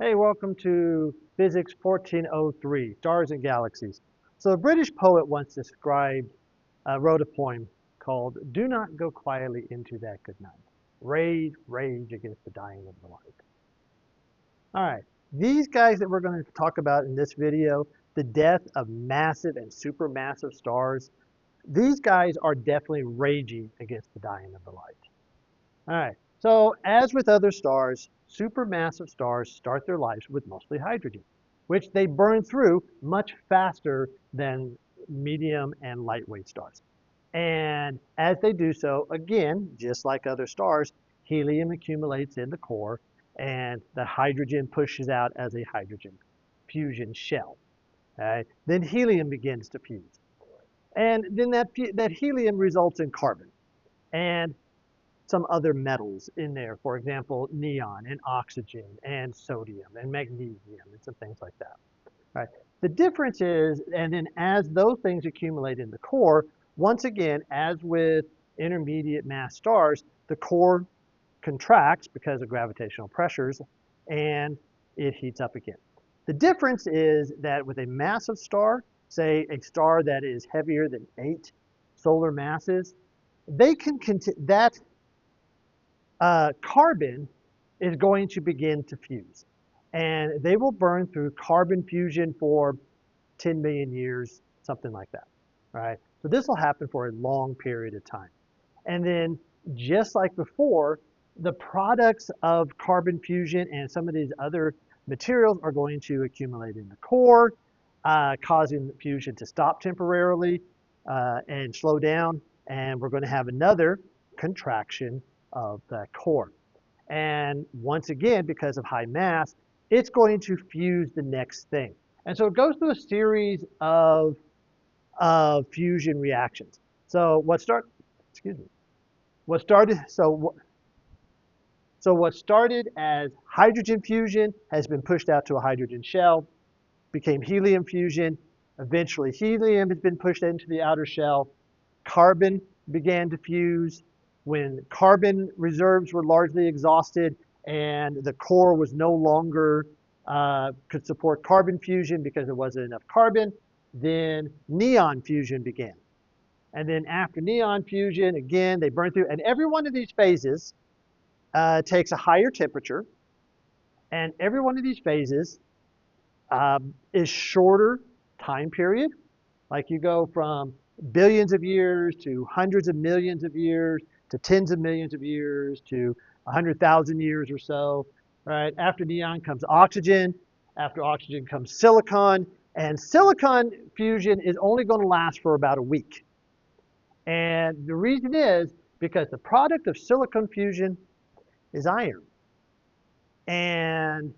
Hey, welcome to Physics 1403, Stars and Galaxies. So a British poet once wrote a poem called Do Not Go Quietly Into That Good Night. Rage, rage against the dying of the light. All right, these guys that we're going to talk about in this video, the death of massive and supermassive stars, these guys are definitely raging against the dying of the light. All right. So as with other stars, supermassive stars start their lives with mostly hydrogen, which they burn through much faster than medium and lightweight stars. And as they do so, again, just like other stars, helium accumulates in the core and the hydrogen pushes out as a hydrogen fusion shell. Okay? Then helium begins to fuse. And then that helium results in carbon. And some other metals in there, for example, neon and oxygen and sodium and magnesium and some things like that. Right. The difference is, and then as those things accumulate in the core, once again, as with intermediate mass stars, the core contracts because of gravitational pressures and it heats up again. The difference is that with a massive star, say a star that is heavier than 8 solar masses, they can that carbon is going to begin to fuse. And they will burn through carbon fusion for 10 million years, something like that, right? So this will happen for a long period of time. And then just like before, the products of carbon fusion and some of these other materials are going to accumulate in the core, causing the fusion to stop temporarily and slow down. And we're going to have another contraction of the core. And once again, because of high mass, it's going to fuse the next thing. And so it goes through a series of fusion reactions. So excuse me, what started, so what started as hydrogen fusion has been pushed out to a hydrogen shell, became helium fusion. Eventually helium has been pushed into the outer shell. Carbon began to fuse. When carbon reserves were largely exhausted and the core was no longer could support carbon fusion because there wasn't enough carbon, then neon fusion began. And then after neon fusion, again, they burn through. And every one of these phases takes a higher temperature. And every one of these phases is shorter time period. Like you go from billions of years to hundreds of millions of years to tens of millions of years to 100,000 years or so, right? After neon comes oxygen. After oxygen comes silicon. And silicon fusion is only going to last for about a week. And the reason is because the product of silicon fusion is iron. And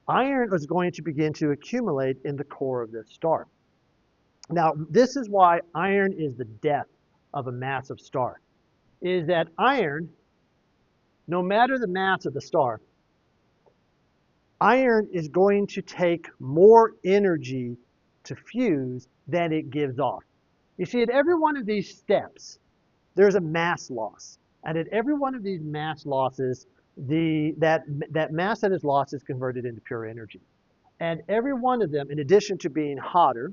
iron is going to begin to accumulate in the core of this star. Now, this is why iron is the death of a massive star, is that iron, no matter the mass of the star, iron is going to take more energy to fuse than it gives off. You see, at every one of these steps, there's a mass loss. And at every one of these mass losses, that mass that is lost is converted into pure energy. And every one of them, in addition to being hotter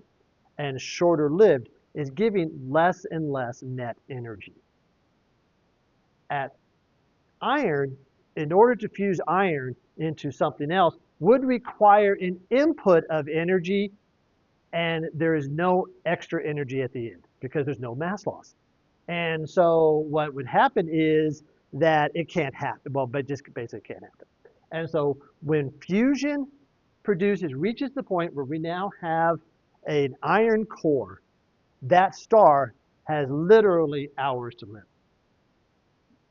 and shorter lived, is giving less and less net energy. At iron, in order to fuse iron into something else, would require an input of energy, and there is no extra energy at the end because there's no mass loss. And so what would happen is that it can't happen. Well, but just basically can't happen. And so when fusion reaches the point where we now have an iron core, that star has literally hours to live.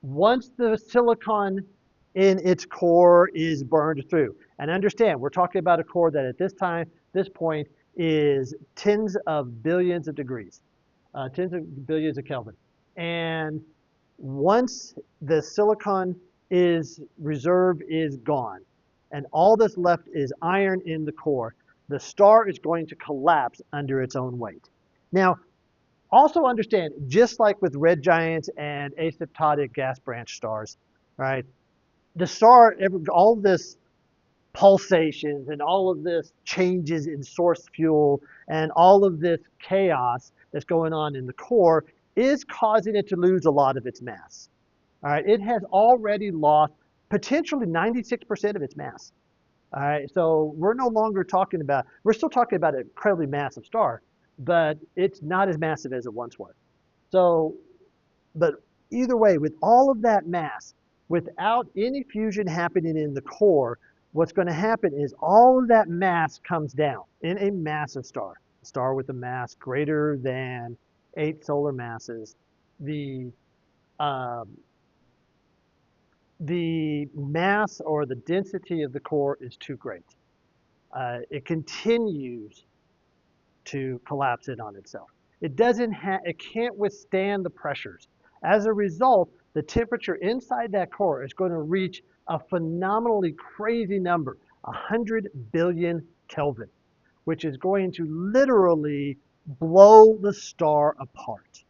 Once the silicon in its core is burned through, and understand, we're talking about a core that at this point, is tens of billions of degrees, tens of billions of Kelvin. And once the silicon reserve is gone, and all that's left is iron in the core, the star is going to collapse under its own weight. Now, also understand, just like with red giants and asymptotic gas branch stars, right? The star, all this pulsations and all of this changes in source fuel and all of this chaos that's going on in the core is causing it to lose a lot of its mass. All right, it has already lost potentially 96% of its mass. All right, so we're no longer talking about, we're still talking about an incredibly massive star, but it's not as massive as it once was. So, but either way, with all of that mass, without any fusion happening in the core, what's going to happen is all of that mass comes down in a massive star, a star with a mass greater than 8 solar masses. The um, the mass or the density of the core is too great. It continues to collapse in on itself. It can't withstand the pressures. As a result, the temperature inside that core is going to reach a phenomenally crazy number, 100 billion Kelvin, which is going to literally blow the star apart.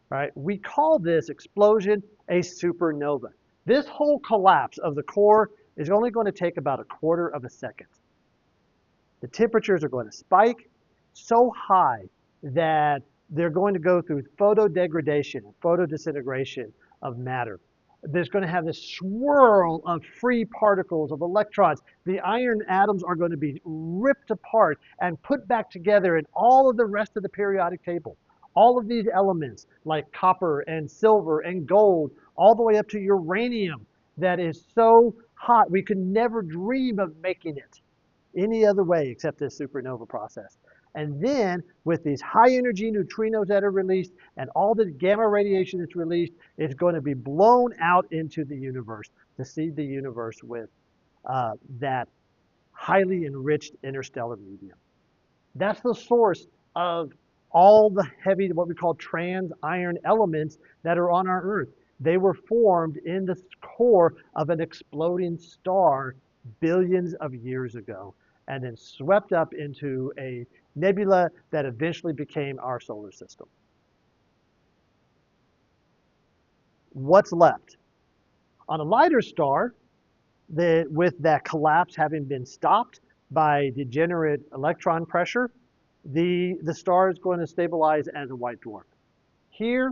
Right? We call this explosion a supernova. This whole collapse of the core is only going to take about a quarter of a second. The temperatures are going to spike so high that they're going to go through photodegradation and photodisintegration of matter. There's going to have this swirl of free particles of electrons. The iron atoms are going to be ripped apart and put back together in all of the rest of the periodic table. All of these elements like copper and silver and gold, all the way up to uranium that is so hot we could never dream of making it any other way except this supernova process. And then with these high energy neutrinos that are released and all the gamma radiation that's released, it's going to be blown out into the universe to seed the universe with that highly enriched interstellar medium. That's the source of all the heavy, what we call trans iron elements that are on our Earth. They were formed in the core of an exploding star billions of years ago and then swept up into a nebula that eventually became our solar system. What's left? On a lighter star, with that collapse having been stopped by degenerate electron pressure, the star is going to stabilize as a white dwarf. Here,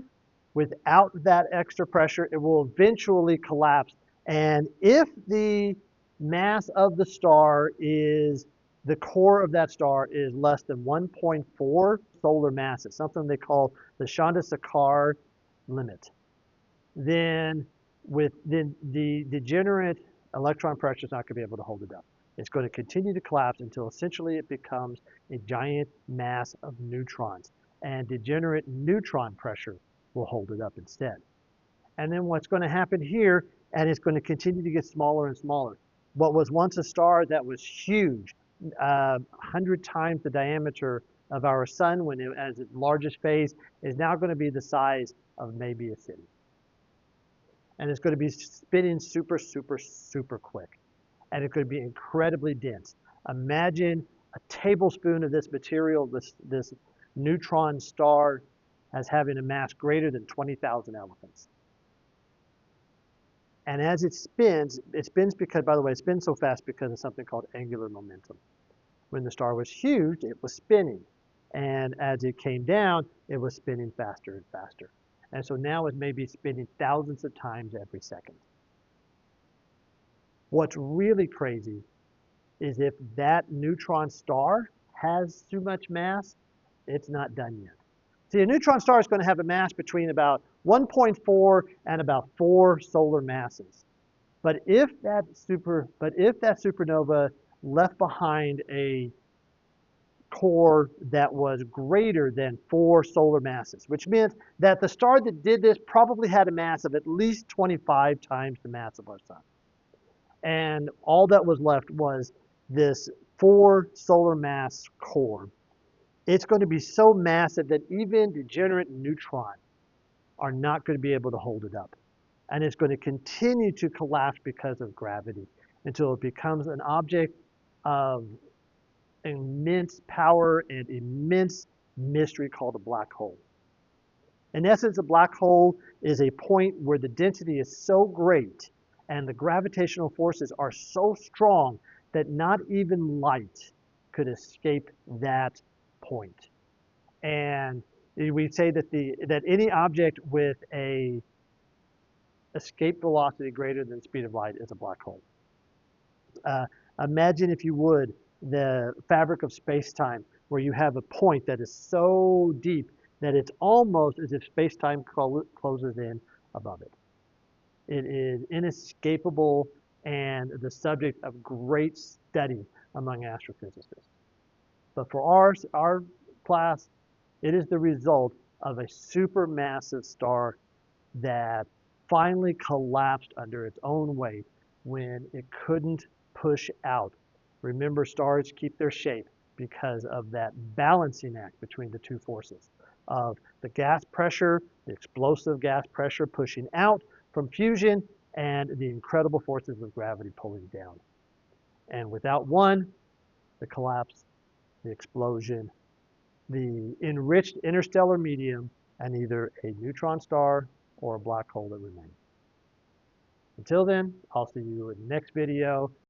without that extra pressure, it will eventually collapse. And if the mass of the star is, the core of that star is less than 1.4 solar masses, something they call the Chandrasekhar limit, then the degenerate electron pressure is not going to be able to hold it up. It's going to continue to collapse until essentially it becomes a giant mass of neutrons. And degenerate neutron pressure will hold it up instead. And then what's going to happen here, and it's going to continue to get smaller and smaller. What was once a star that was huge, 100 times the diameter of our sun when it as its largest phase, is now going to be the size of maybe a city. And it's going to be spinning super, super, super quick. And it could be incredibly dense. Imagine a tablespoon of this material, this neutron star, as having a mass greater than 20,000 elephants. And as it spins because, by the way, it spins so fast because of something called angular momentum. When the star was huge, it was spinning. And as it came down, it was spinning faster and faster. And so now it may be spinning thousands of times every second. What's really crazy is if that neutron star has too much mass, it's not done yet. See, a neutron star is going to have a mass between about 1.4 and about 4 solar masses. But if that supernova left behind a core that was greater than 4 solar masses, which meant that the star that did this probably had a mass of at least 25 times the mass of our sun. And all that was left was this 4 solar mass core. It's going to be so massive that even degenerate neutrons are not going to be able to hold it up. And it's going to continue to collapse because of gravity until it becomes an object of immense power and immense mystery called a black hole. In essence, a black hole is a point where the density is so great And the gravitational forces are so strong that not even light could escape that point. And we say that that any object with a escape velocity greater than the speed of light is a black hole. Imagine, if you would, the fabric of space-time where you have a point that is so deep that it's almost as if space-time closes in above it. It is inescapable and the subject of great study among astrophysicists. But for our class, it is the result of a supermassive star that finally collapsed under its own weight when it couldn't push out. Remember, stars keep their shape because of that balancing act between the two forces of the gas pressure, the explosive gas pressure pushing out from fusion, and the incredible forces of gravity pulling down. And without one, the collapse, the explosion, the enriched interstellar medium, and either a neutron star or a black hole that remains. Until then, I'll see you in the next video.